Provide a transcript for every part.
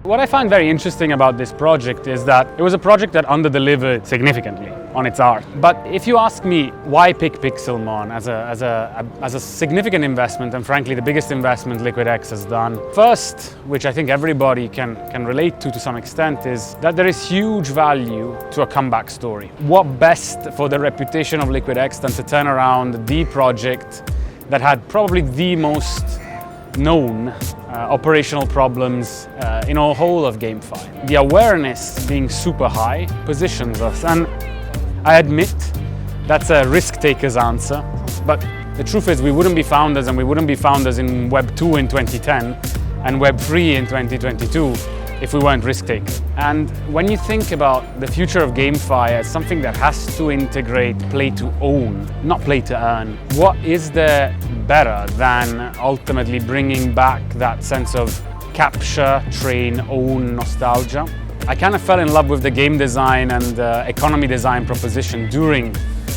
What I find very interesting about this project is that it was a project that under-delivered significantly on its art. But if you ask me why pick Pixelmon as a significant investment, and frankly the biggest investment Liquidx has done, first, which I think everybody can relate to some extent, is that there is huge value to a comeback story. What best for the reputation of Liquidx than to turn around the project that had probably the most known operational problems in a whole of GameFi. The awareness being super high positions us, and I admit that's a risk taker's answer, but the truth is we wouldn't be founders, and we wouldn't be founders in Web 2 in 2010 and Web 3 in 2022 if we weren't risk takers. And when you think about the future of GameFi as something that has to integrate play to own, not play to earn, what is there better than ultimately bringing back that sense of capture, train, own nostalgia? I kind of fell in love with the game design and economy design proposition during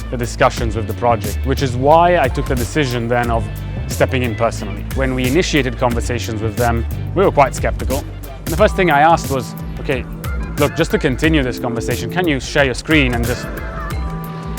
the discussions with the project, which is why I took the decision then of stepping in personally. When we initiated conversations with them, we were quite skeptical. The first thing I asked was, okay, look, just to continue this conversation, can you share your screen and just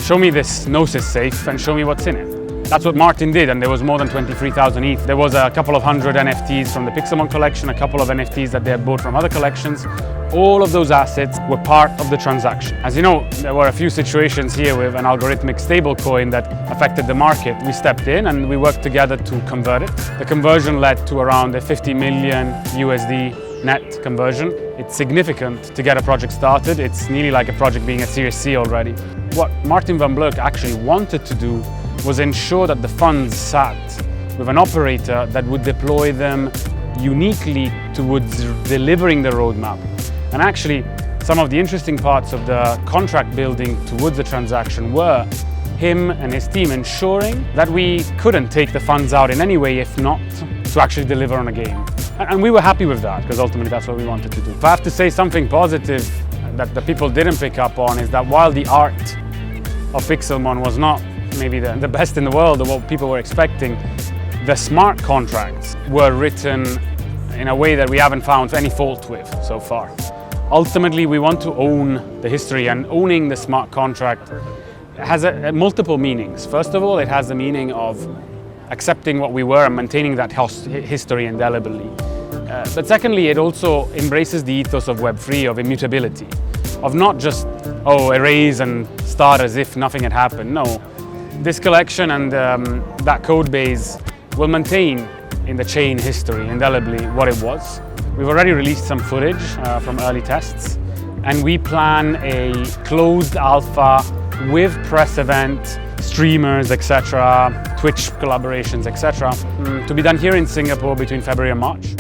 show me this Gnosis safe and show me what's in it? That's what Martin did, and there was more than 23,000 ETH. There was a couple of hundred NFTs from the Pixelmon collection, a couple of NFTs that they had bought from other collections. All of those assets were part of the transaction. As you know, there were a few situations here with an algorithmic stablecoin that affected the market. We stepped in and we worked together to convert it. The conversion led to around a 50 million USD net conversion. It's significant to get a project started. It's nearly like a project being a Series C already. What Martin van Blok actually wanted to do was ensure that the funds sat with an operator that would deploy them uniquely towards delivering the roadmap. And actually, some of the interesting parts of the contract building towards the transaction were him and his team ensuring that we couldn't take the funds out in any way if not to actually deliver on a game. And we were happy with that, because ultimately that's what we wanted to do. If I have to say something positive that the people didn't pick up on, is that while the art of Pixelmon was not maybe the best in the world or what people were expecting, the smart contracts were written in a way that we haven't found any fault with so far. Ultimately, we want to own the history, and owning the smart contract has multiple meanings. First of all, it has the meaning of accepting what we were and maintaining that history indelibly. But secondly, it also embraces the ethos of Web3, of immutability, of not just, erase and start as if nothing had happened. No, this collection and that code base will maintain in the chain history indelibly what it was. We've already released some footage from early tests, and we plan a closed alpha with press event, streamers, etc., Twitch collaborations, etc., to be done here in Singapore between February and March.